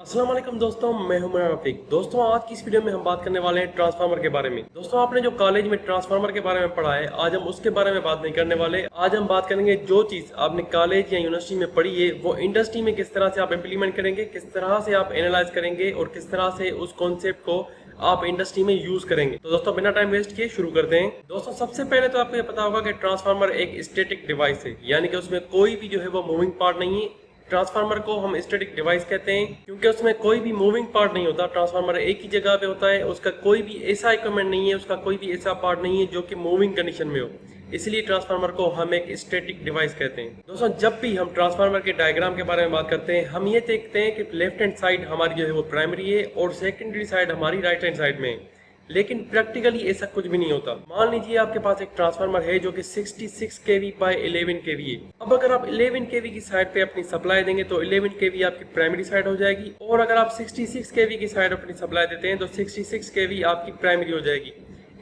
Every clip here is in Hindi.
अस्सलाम वालेकुम दोस्तों, मैं हूं रफीक। दोस्तों, आज की इस वीडियो में हम बात करने वाले हैं ट्रांसफार्मर के बारे में। दोस्तों, आपने जो कॉलेज में ट्रांसफार्मर के बारे में पढ़ा है, आज हम उसके बारे में बात नहीं करने वाले। आज हम बात करेंगे जो चीज़ आपने कॉलेज या यूनिवर्सिटी में पढ़ी है वो इंडस्ट्री में किस तरह से आप इम्प्लीमेंट करेंगे, किस तरह से आप एनालाइज करेंगे और किस तरह से उस कॉन्सेप्ट को आप इंडस्ट्री में यूज करेंगे। तो दोस्तों, बिना टाइम वेस्ट किए शुरू करते हैं। दोस्तों, सबसे पहले तो आपको ये पता होगा कि ट्रांसफार्मर एक स्टैटिक डिवाइस है, यानी कि उसमें कोई भी जो है वो मूविंग पार्ट नहीं है। ट्रांसफार्मर को हम स्टैटिक डिवाइस कहते हैं क्योंकि उसमें कोई भी मूविंग पार्ट नहीं होता। ट्रांसफार्मर एक ही जगह पे होता है, उसका कोई भी ऐसा इक्विपमेंट नहीं है, उसका कोई भी ऐसा पार्ट नहीं है जो कि मूविंग कंडीशन में हो। इसलिए ट्रांसफार्मर को हम एक स्टैटिक डिवाइस कहते हैं। दोस्तों, जब भी हम ट्रांसफार्मर के डायग्राम के बारे में बात करते हैं, हम ये देखते हैं कि लेफ्ट हैंड साइड हमारी जो है वो प्राइमरी है और सेकेंडरी साइड हमारी राइट हैंड साइड में है। लेकिन प्रैक्टिकली ऐसा कुछ भी नहीं होता। मान लीजिए आपके पास एक ट्रांसफार्मर है जो कि 66 केवी बाय 11 केवी है। अब अगर आप 11 केवी की साइड पे अपनी सप्लाई देंगे तो 11 केवी आपकी प्राइमरी साइड हो जाएगी, और अगर आप 66 केवी की साइड अपनी सप्लाई देते हैं तो 66 केवी आपकी प्राइमरी हो जाएगी।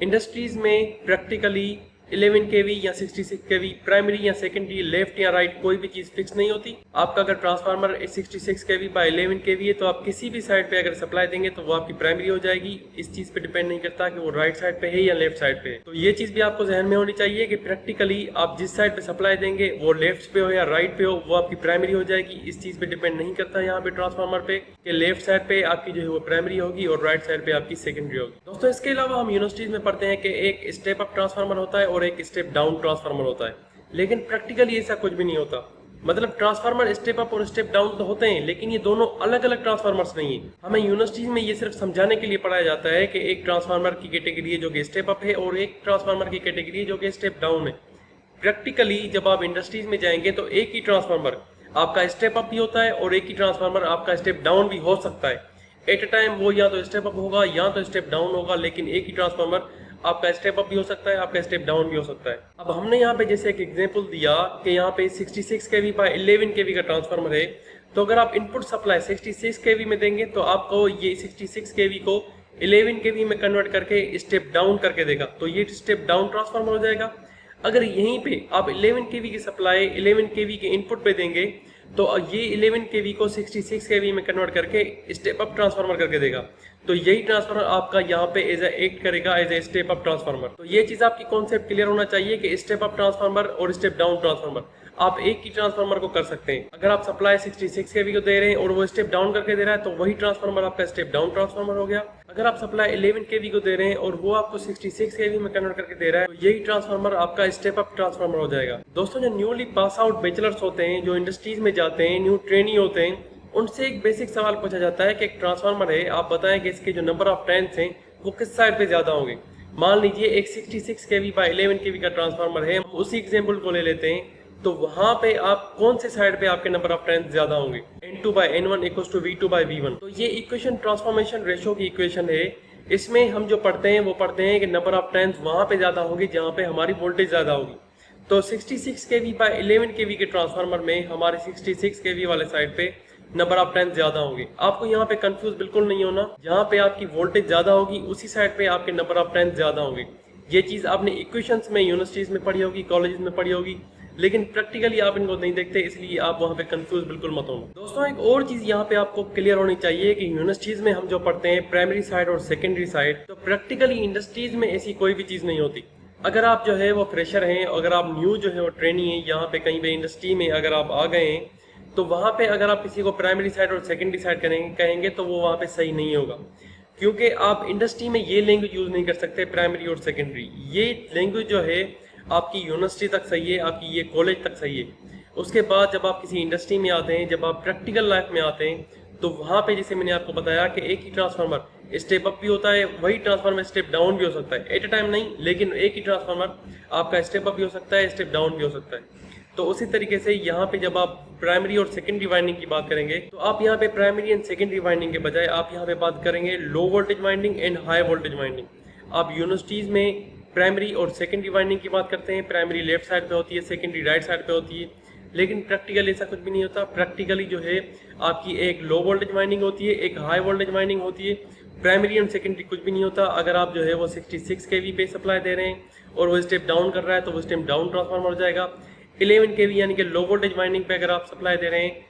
इंडस्ट्रीज में प्रैक्टिकली 11 केवी या 66 केवी प्राइमरी या सेकेंडरी, लेफ्ट या राइट, कोई भी चीज फिक्स नहीं होती। आपका अगर ट्रांसफार्मर 66 केवी बाय 11 केवी है तो आप किसी भी साइड पे अगर सप्लाई देंगे तो वो आपकी प्राइमरी हो जाएगी। इस चीज पे डिपेंड नहीं करता कि वो राइट साइड पे है या लेफ्ट साइड पे है। तो ये चीज भी आपको जहन में होनी चाहिए कि प्रैक्टिकली आप जिस साइड पे सप्लाई देंगे वो लेफ्ट पे हो या राइट पे हो, वो आपकी प्राइमरी हो जाएगी। इस चीज पे डिपेंड नहीं करता यहाँ पे ट्रांसफार्मर पे कि लेफ्ट साइड पे आपकी जो है वो प्राइमरी होगी और राइट साइड पे आपकी सेकेंडरी होगी। दोस्तों, इसके अलावा हम यूनिवर्सिटीज में पढ़ते हैं कि एक स्टेप अप ट्रांसफार्मर होता है और एक स्टेप डाउन ट्रांसफार्मर होता है, लेकिन प्रैक्टिकली ऐसा कुछ भी नहीं होता। मतलब ट्रांसफार्मर स्टेप अप और स्टेप डाउन तो होते हैं, लेकिन ये दोनों अलग अलग ट्रांसफार्मर्स नहीं है। हमें यूनिवर्सिटीज में ये सिर्फ समझाने के लिए पढ़ाया जाता है कि एक ट्रांसफार्मर की कैटेगरी है जो कि स्टेप अप है और एक ट्रांसफार्मर की कैटेगरी है जो कि स्टेप डाउन है। प्रैक्टिकली जब आप इंडस्ट्रीज में जाएंगे तो एक ही ट्रांसफार्मर आपका स्टेप अप भी होता है और एक ही ट्रांसफार्मर आपका स्टेप डाउन भी हो सकता है। एट ए टाइम वो या तो स्टेप अप होगा या तो स्टेप डाउन होगा, लेकिन एक ही ट्रांसफार्मर आपका स्टेप अप भी हो सकता है, आपका स्टेप डाउन भी हो सकता है। अब हमने यहाँ पे जैसे एक एग्जांपल दिया कि यहाँ पे 66 केवी बाय 11 केवी का ट्रांसफार्मर है, तो अगर आप इनपुट सप्लाई 66 केवी में देंगे तो आपको ये 66 केवी को 11 केवी में कन्वर्ट करके स्टेप डाउन करके देगा, तो ये स्टेप डाउन ट्रांसफार्मर हो जाएगा। अगर यहीं पे आप 11 केवी की सप्लाई 11 केवी के इनपुट पे देंगे तो ये 11 केवी को 66 केवी में कन्वर्ट करके स्टेप अप ट्रांसफार्मर करके देगा। तो यही ट्रांसफार्मर आपका यहाँ पे एज एक्ट करेगा as a step up transformer. तो ये चीज आपकी कॉन्सेप्ट क्लियर होना चाहिए कि स्टेप अप ट्रांसफार्मर और स्टेप डाउन ट्रांसफार्मर आप एक ही ट्रांसफार्मर को कर सकते हैं। अगर आप सप्लाई 66 केवी को दे रहे हैं और वो स्टेप डाउन करके दे रहा है तो वही ट्रांसफार्मर आपका स्टेप डाउन ट्रांसफार्मर हो गया। अगर आप सप्लाई 11 केवी को दे रहे हैं और वो आपको 66 केवी में कन्वर्ट करके दे रहा है तो यही ट्रांसफार्मर आपका स्टेप अप ट्रांसफार्मर हो जाएगा। दोस्तों, जो न्यूली पास आउट बैचलर्स होते हैं, जो इंडस्ट्रीज में जाते हैं, न्यू ट्रेनी होते हैं, उनसे एक बेसिक सवाल पूछा जाता है कि एक ट्रांसफार्मर है, आप बताएं कि इसके जो नंबर ऑफ टर्न्स हैं वो किस साइड पे ज्यादा होंगे। मान लीजिए एक 66 केवी बाय 11 केवी का ट्रांसफार्मर है, हम उसी एग्जांपल को ले लेते हैं, तो वहां पे आप कौन से साइड पे आपके नंबर ऑफ टर्न्स ज्यादा होंगे। N2 bye N1 equals to V2 bye V1। तो ये इक्वेशन ट्रांसफॉर्मेशन रेशियो की इक्वेशन है। इसमें हम जो पढ़ते हैं वो पढ़ते हैं कि नंबर ऑफ टर्न्स वहां पे ज्यादा होगी जहां पे हमारी वोल्टेज ज्यादा होगी। तो 66 केवी बाय 11 केवी के ट्रांसफार्मर में हमारे 66 केवी वाले साइड पे नंबर ऑफ टर्न्स ज्यादा होंगे। आपको यहाँ पे कंफ्यूज बिल्कुल नहीं होना, जहाँ पे आपकी वोल्टेज ज्यादा होगी उसी साइड पे आपके नंबर ऑफ टर्न्स ज्यादा होंगे। ये चीज आपने इक्वेशंस में यूनिवर्सिटीज में पढ़ी होगी, कॉलेजेस में पढ़ी होगी, लेकिन प्रैक्टिकली आप इनको नहीं देखते, इसलिए आप वहाँ पे कंफ्यूज बिल्कुल मत होना। दोस्तों, एक और चीज यहाँ पे आपको क्लियर होनी चाहिए कि यूनिवर्सिटीज में हम जो पढ़ते हैं प्राइमरी साइड और सेकेंडरी साइड, तो प्रैक्टिकली इंडस्ट्रीज में ऐसी कोई भी चीज नहीं होती। अगर आप जो है वो फ्रेशर हैं, अगर आप न्यू जो है वो ट्रेनी है, यहाँ पे कहीं पे इंडस्ट्री में अगर आप आ गए हैं तो वहाँ पे अगर आप किसी को प्राइमरी साइड और सेकेंडरी साइड कहेंगे तो वो वहाँ पे सही नहीं होगा, क्योंकि आप इंडस्ट्री में ये लैंग्वेज यूज नहीं कर सकते प्राइमरी और सेकेंडरी। ये लैंग्वेज जो है आपकी यूनिवर्सिटी तक सही है, आपकी ये कॉलेज तक सही है। उसके बाद जब आप किसी इंडस्ट्री में आते हैं, जब आप प्रैक्टिकल लाइफ में आते हैं, तो वहाँ पे जैसे मैंने आपको बताया कि एक ही ट्रांसफार्मर स्टेप अप भी होता है, वही ट्रांसफार्मर स्टेप डाउन भी हो सकता है। एट ए टाइम नहीं, लेकिन एक ही ट्रांसफार्मर आपका स्टेप अप भी हो सकता है, स्टेप डाउन भी हो सकता है। तो उसी तरीके से यहाँ पे जब आप प्राइमरी और सेकेंडरी वाइंडिंग की बात करेंगे तो आप यहाँ पे प्राइमरी एंड सेकेंडरी वाइंडिंग के बजाय आप यहाँ पे बात करेंगे low voltage winding and high voltage winding. आप यूनिवर्सिटीज में प्राइमरी और सेकेंडरी वाइंडिंग की बात करते हैं, प्राइमरी लेफ्ट साइड पे होती है, सेकेंडरी राइट साइड पे होती है, लेकिन प्रैक्टिकली ऐसा कुछ भी नहीं होता। प्रैक्टिकली जो है आपकी एक लो वोल्टेज वाइंडिंग होती है, एक हाई वोल्टेज वाइंडिंग होती है। प्राइमरी एंड सेकेंडरी कुछ भी नहीं होता। अगर आप जो है वो 66 केवी पे सप्लाई दे रहे हैं और वो स्टेप डाउन कर रहा है तो वो स्टेप डाउन ट्रांसफार्मर हो जाएगा। 11 kV यानी कि लो वोल्टेज वाइंडिंग पे अगर आप सप्लाई दे रहे हैं,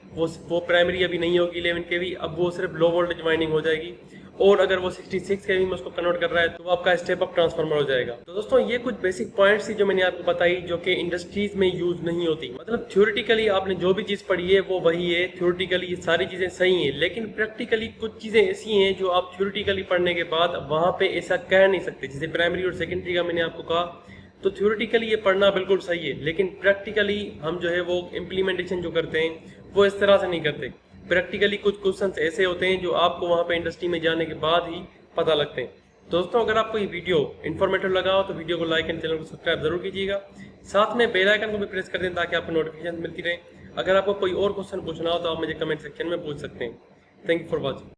वो प्राइमरी अभी नहीं होगी 11 kV, अब वो सिर्फ लो वोल्टेज वाइंडिंग हो जाएगी। और अगर वो 66 kV में उसको कन्वर्ट कर रहा है तो वो आपका स्टेप अप ट्रांसफार्मर हो जाएगा। तो दोस्तों ये कुछ बेसिक पॉइंट्स थी जो मैंने आपको बताई, जो कि इंडस्ट्रीज में यूज नहीं होती। मतलब थ्योरेटिकली आपने जो भी चीज पढ़ी है वो वही है, थ्योरेटिकली ये सारी चीजें सही हैं, लेकिन प्रैक्टिकली कुछ चीजें ऐसी हैं जो आप थ्योरेटिकली पढ़ने के बाद वहां पे ऐसा कह नहीं सकते। जैसे प्राइमरी और सेकेंडरी का मैंने आपको कहा, तो थ्योरेटिकली ये पढ़ना बिल्कुल सही है, लेकिन प्रैक्टिकली हम जो है वो इम्प्लीमेंटेशन जो करते हैं वो इस तरह से नहीं करते। प्रैक्टिकली कुछ क्वेश्चंस ऐसे होते हैं जो आपको वहां पे इंडस्ट्री में जाने के बाद ही पता लगते हैं। दोस्तों अगर आपको ये वीडियो इन्फॉर्मेटिव लगा हो तो वीडियो को लाइक एंड चैनल को सब्सक्राइब जरूर कीजिएगा। साथ में बेल आइकन को भी प्रेस कर दें ताकि आपको नोटिफिकेशन मिलती रहे। अगर आपको कोई और क्वेश्चन पूछना हो तो आप मुझे कमेंट सेक्शन में पूछ सकते हैं। Thank you for watching.